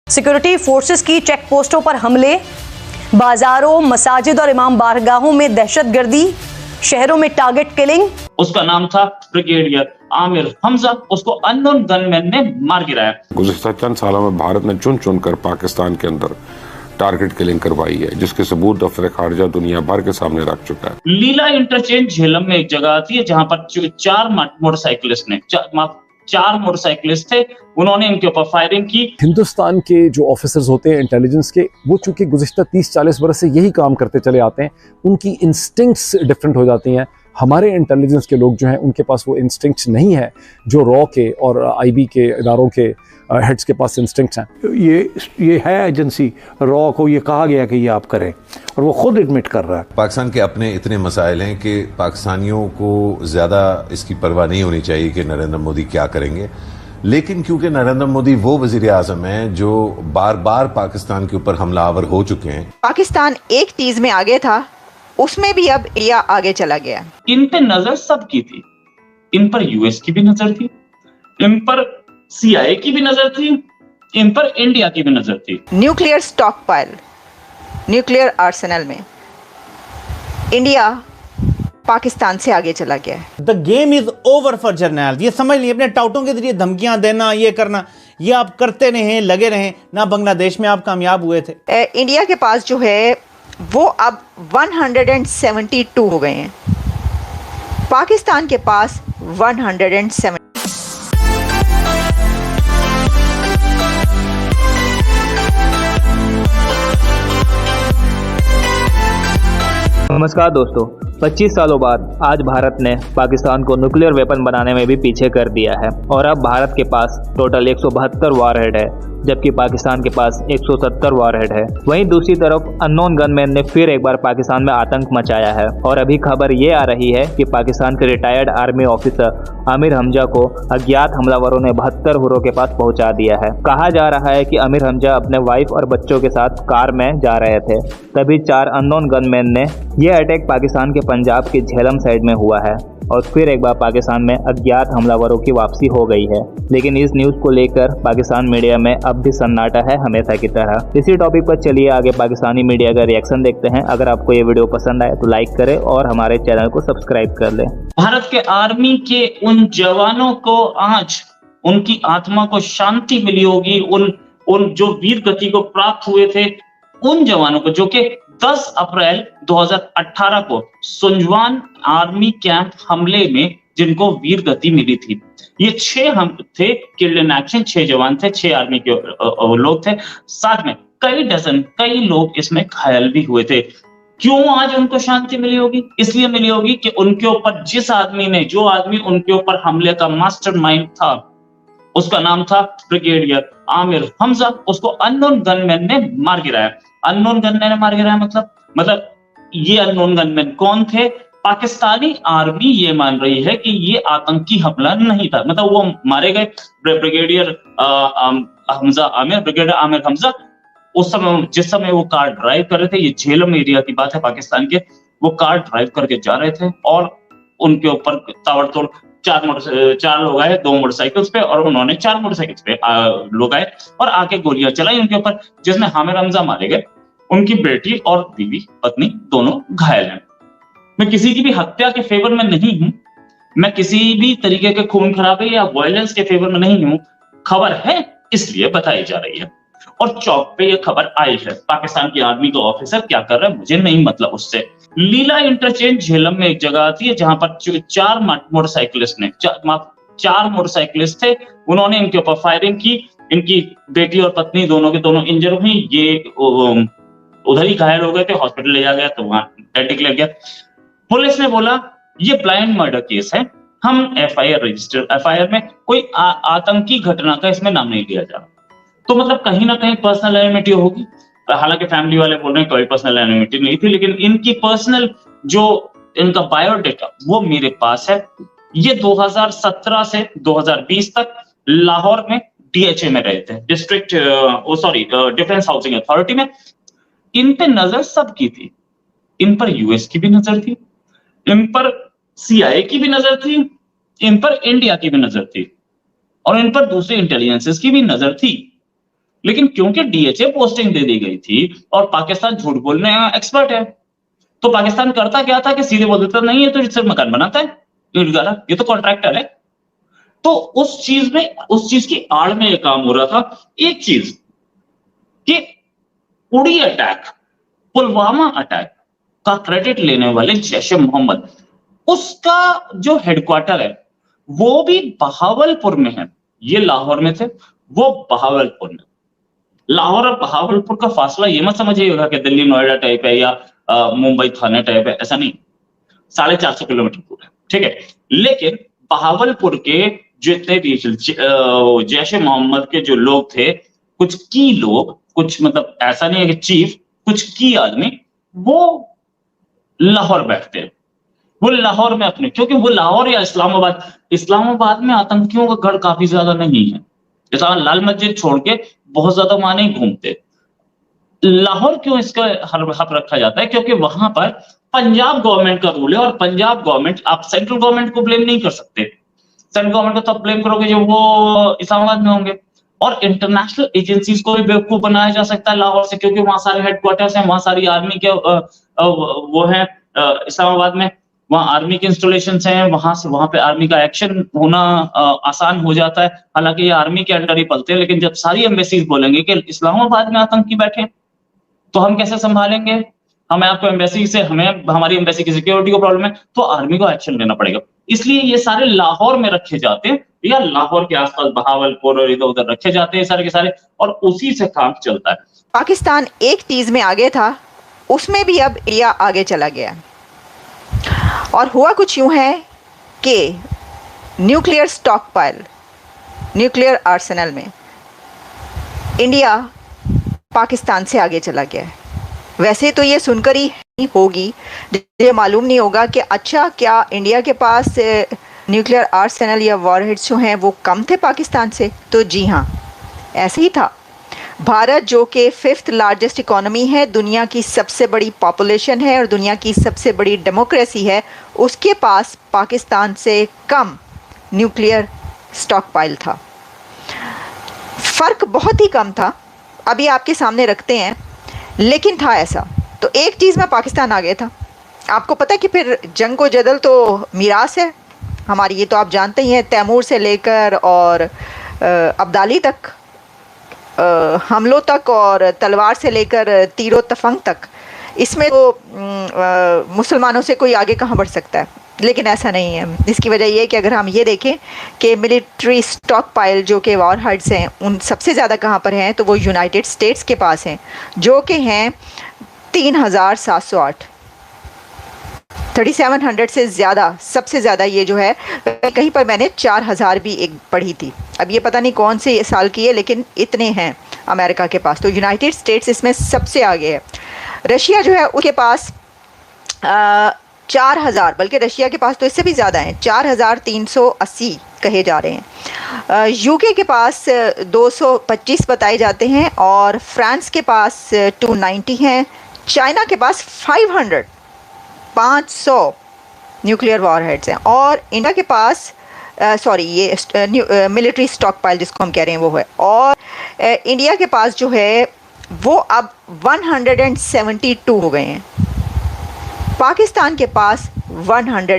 Security forces की check पोस्टों पर हमले, बाजारों, मसाजिद और इमाम बारगाहों में दहशतगर्दी, शहरों में टारगेट किलिंग। उसका नाम था ब्रिगेडियर आमिर हमजा, उसको अननोन गनमैन ने मार गिराया। गुज़िश्ता चंद सालों में भारत ने चुन चुन कर पाकिस्तान के अंदर टारगेट किलिंग करवाई है, जिसके सबूत दफ्तर खारजा दुनिया भर के सामने रख चुका है। लीला इंटरचेंज झेलम में एक जगह आती है जहां पर चार मोटरसाइकिलिस्ट थे, उन्होंने इनके ऊपर फायरिंग की। हिंदुस्तान के जो ऑफिसर्स होते हैं इंटेलिजेंस के, वो चूंकि गुज़िश्ता 30-40 बरस से यही काम करते चले आते हैं, उनकी इंस्टिंक्ट्स डिफरेंट हो जाती हैं। हमारे इंटेलिजेंस के लोग जो हैं उनके पास वो इंस्टिंक्ट्स नहीं है जो रॉ के और आईबी के इदारों के हेड्स के पास इंस्टिंक्ट्स हैं। ये है एजेंसी रॉ को ये कहा गया कि ये आप करें, और वो खुद एडमिट कर रहा है। पाकिस्तान के अपने इतने मसाइल हैं कि पाकिस्तानियों को ज़्यादा इसकी परवाह नहीं होनी चाहिए कि नरेंद्र मोदी क्या करेंगे, लेकिन क्योंकि नरेंद्र मोदी वो वजीर आजम हैं जो बार बार पाकिस्तान के ऊपर हमलावर हो चुके हैं। पाकिस्तान एक चीज में आगे था, उसमें भी अब इंडिया आगे चला गया। इन पे नजर सबकी थी, इन पर यूएस की भी नजर थी, इन पर सीआईए की भी नजर थी, इन पर इंडिया की भी नजर थी। Nuclear stock pile, nuclear Arsenal में इंडिया पाकिस्तान से आगे चला गया है। The game is over for Jarnail. ये समझ लीजिए, अपने टाउटों के जरिए धमकियां देना, ये करना, ये आप करते रहें, लगे रहें ना। बांग्लादेश में आप कामयाब हुए थे। इंडिया के पास जो है वो अब 172 हो गए हैं, पाकिस्तान के पास 170। नमस्कार दोस्तों, 25 सालों बाद आज भारत ने पाकिस्तान को न्यूक्लियर वेपन बनाने में भी पीछे कर दिया है और अब भारत के पास टोटल 172 वॉरहेड है, जबकि पाकिस्तान के पास 170 वॉरहेड है। वहीं दूसरी तरफ अननोन गनमैन ने फिर एक बार पाकिस्तान में आतंक मचाया है और अभी खबर ये आ रही है कि पाकिस्तान के retired army officer Aamir Hamza को अज्ञात हमलावरों ने 72 हुरों के पास पहुंचा दिया है। कहा जा रहा है कि आमिर हमजा अपने वाइफ और बच्चों के साथ कार में जा रहे थे, तभी 4 अननोन गनमैन ने यह अटैक पाकिस्तान के पंजाब के झेलम साइड में हुआ है और फिर एक बार पाकिस्तान में अज्ञात हमलावरों की वापसी हो गई है। लेकिन इस न्यूज़ को लेकर पाकिस्तान मीडिया में अब भी सन्नाटा है हमेशा की तरह। इसी टॉपिक पर चलिए आगे पाकिस्तानी मीडिया का रिएक्शन देखते हैं। अगर आपको ये वीडियो पसंद आए तो लाइक करें और हमारे चैनल को सब्सक्राइब कर लें। भारत के आर्मी के उन जवानों को आज उनकी आत्मा को शांति मिली होगी, उन जो वीर गति को प्राप्त हुए थे, उन जवानों को जो कि 10 अप्रैल 2018 को सुंजवान आर्मी कैंप हमले में जिनको वीर गति मिली थी। ये 6 हम थे किल्ड इन एक्शन, 6 जवान थे, 6 आर्मी के लोग थे, साथ में कई लोग इसमें घायल भी हुए थे। क्यों आज उनको शांति मिली होगी? इसलिए मिली होगी कि उनके ऊपर जो आदमी उनके ऊपर हमले का मास्टरमाइंड था, उसका नाम था ब्रिगेडियर आमिर हमजा, उसको अननोन गनमैन ने मार गिराया। अननोन गनमैन ने मार गिराया मतलब ये अननोन गनमैन कौन थे? पाकिस्तानी आर्मी ये मान रही है कि ये आतंकी हमला नहीं था, मतलब वो मारे गए। ब्रिगेडियर ब्रिगेडियर आमिर हमजा उस समय जिस समय वो कार ड्राइव कर रहे थे, ये झेलम एरिया की बात है पाकिस्तान के, वो कार ड्राइव करके जा रहे थे और उनके ऊपर ताबड़तोड़ 4 लोग आए, 2 मोटरसाइकिल्स पे, और उन्होंने 4 मोटरसाइकिल्स पे लोग आए और आके गोलियां चलाई उनके ऊपर, जिसमें आमिर हमजा मारे गए। उनकी बेटी और बीवी पत्नी दोनों घायल हैं। मैं किसी की भी हत्या के फेवर में नहीं हूं, मैं किसी भी तरीके के खून खराबे या वायलेंस के फेवर में नहीं हूं। खबर है इसलिए बताई जा रही है और चौक पे ये खबर आई है। पाकिस्तान की आर्मी का ऑफिसर क्या कर रहा है मुझे नहीं मतलब उससे। लीला इंटरचेंज झेलम में एक जगह आती है जहां पर 4 मोटरसाइकिलिस्ट थे, उन्होंने इनके ऊपर फायरिंग की। इनकी बेटी और पत्नी दोनों के दोनों इंजर हुई। ये उधर ही घायल हो गए थे, हॉस्पिटल ले जा गया तो वहां डेड डिक्लेयर किया। पुलिस ने बोला ये ब्लाइंड मर्डर केस है, हम एफआईआर में कोई आतंकी घटना का इसमें नाम नहीं लिया जा रहा। तो मतलब कहीं ना कहीं पर्सनल एनिमिटी होगी। हालांकि फैमिली वाले बोल रहे हैं कोई पर्सनल एनिमिटी नहीं थी, लेकिन इनकी पर्सनल जो इनका बायोडेटा वो मेरे पास है। ये 2017 से 2020 तक लाहौर में डीएचए में रहे थे, डिफेंस हाउसिंग अथॉरिटी में। इन पे नजर सबकी थी, इन पर यूएस की भी नजर थी, इन पर सीआईए की भी नजर थी, इन पर इंडिया की भी नजर थी और इन पर दूसरे इंटेलिजेंसेस की भी नजर थी। लेकिन क्योंकि डीएचए पोस्टिंग दे दी गई थी और पाकिस्तान झूठ बोलने एक्सपर्ट है, तो पाकिस्तान करता क्या था कि सीधे बोल देता नहीं है तो सिर्फ मकान बनाता है, ये तो कॉन्ट्रैक्टर है। तो उस चीज की आड़ में ये काम हो रहा था। एक चीज कि उड़ी अटैक, पुलवामा अटैक का क्रेडिट लेने वाले जैश ए मोहम्मद, उसका जो हेडक्वार्टर है वो भी बहावलपुर में है। ये लाहौर में थे, वो बहावलपुर में। लाहौर और बहावलपुर का फासला ये मत समझिएगा कि दिल्ली नोएडा टाइप है या मुंबई थाने टाइप है, ऐसा नहीं। 450 किलोमीटर दूर है, ठीक है। लेकिन बहावलपुर के जितने भी जैश ए मोहम्मद के जो लोग थे, कुछ की लोग, कुछ मतलब ऐसा नहीं है कि चीफ, कुछ की आदमी, वो लाहौर बैठते हैं। वो लाहौर में अपने, क्योंकि वो लाहौर या इस्लामाबाद में आतंकियों का गढ़ काफी ज्यादा नहीं है। जैसा लाल मस्जिद छोड़ के बहुत ज्यादा वहां नहीं घूमते। लाहौर क्यों इसका हक रखा जाता है? क्योंकि वहां पर पंजाब गवर्नमेंट का रूल है और पंजाब गवर्नमेंट, आप सेंट्रल गवर्नमेंट को ब्लेम नहीं कर सकते। सेंट्रल गवर्नमेंट को तब ब्लेम करोगे जब वो इस्लामाबाद में होंगे। और इंटरनेशनल एजेंसीज को भी बेवकूफ बनाया जा सकता है लाहौर से, क्योंकि वहां सारे हेडक्वार्टर्स हैं, वहां सारी आर्मी के वो है इस्लामाबाद में, वहां आर्मी के इंस्टॉलेशंस हैं, वहां पे आर्मी का एक्शन होना आसान हो जाता है। हालांकि ये आर्मी के अंडर ही पलते हैं, लेकिन जब सारी एम्बेसीज बोलेंगे कि इस्लामाबाद में आतंकी बैठे तो हम कैसे संभालेंगे, हमें आपको एम्बेसी से, हमारी एम्बेसी की सिक्योरिटी को प्रॉब्लम है, तो आर्मी को एक्शन लेना पड़ेगा। इसलिए ये सारे लाहौर में रखे जाते हैं या लाहौर के आसपास बहावलपुर और इधर उधर रखे जाते हैं सारे के सारे, और उसी से काम चलता है। पाकिस्तान एक चीज में आगे था, उसमें भी अब इंडिया आगे चला गया। और हुआ कुछ यूं है कि nuclear stock pile, nuclear Arsenal में इंडिया पाकिस्तान से आगे चला गया है। वैसे तो ये सुनकर ही होगी, ये मालूम नहीं होगा कि अच्छा क्या इंडिया के पास न्यूक्लियर आर्सेनल या वॉरहेड्स जो हैं वो कम थे पाकिस्तान से? तो जी हाँ, ऐसे ही था। भारत जो कि 5th लार्जेस्ट इकोनॉमी है, दुनिया की सबसे बड़ी पॉपुलेशन है और दुनिया की सबसे बड़ी डेमोक्रेसी है, उसके पास पाकिस्तान से कम न्यूक्लियर स्टॉक पाइल था। फ़र्क बहुत ही कम था, अभी आपके सामने रखते हैं, लेकिन था ऐसा। तो एक चीज़ में पाकिस्तान आ गया था। आपको पता है कि फिर जंग व जदल तो मीरास है हमारी, ये तो आप जानते ही हैं, तैमूर से लेकर और अब्दाली तक, हमलों तक और तलवार से लेकर तीरों तफंग तक, इसमें तो मुसलमानों से कोई आगे कहाँ बढ़ सकता है। लेकिन ऐसा नहीं है। इसकी वजह यह है कि अगर हम ये देखें कि मिलिट्री स्टॉक पाइल जो कि वॉर हेड्स हैं, उन सबसे ज़्यादा कहाँ पर हैं, तो वो यूनाइटेड स्टेट्स के पास हैं, जो कि हैं 3708, 3700 से ज़्यादा, सबसे ज़्यादा ये जो है, कहीं पर मैंने 4000 भी एक पढ़ी थी, अब ये पता नहीं कौन से साल की है, लेकिन इतने हैं अमेरिका के पास। तो यूनाइटेड स्टेट्स इसमें सबसे आगे है। रशिया जो है उसके पास 4000, बल्कि रशिया के पास तो इससे भी ज़्यादा हैं, 4380 कहे जा रहे हैं। यूके के पास 225 बताए जाते हैं और फ्रांस के पास 290 हैं। चाइना के पास 500 न्यूक्लियर वॉरहेड्स हैं और इंडिया के पास ये मिलिट्री स्टॉक पाइल जिसको हम कह रहे हैं वो है, और इंडिया के पास जो है वो अब 172 हो गए हैं। पाकिस्तान के पास 100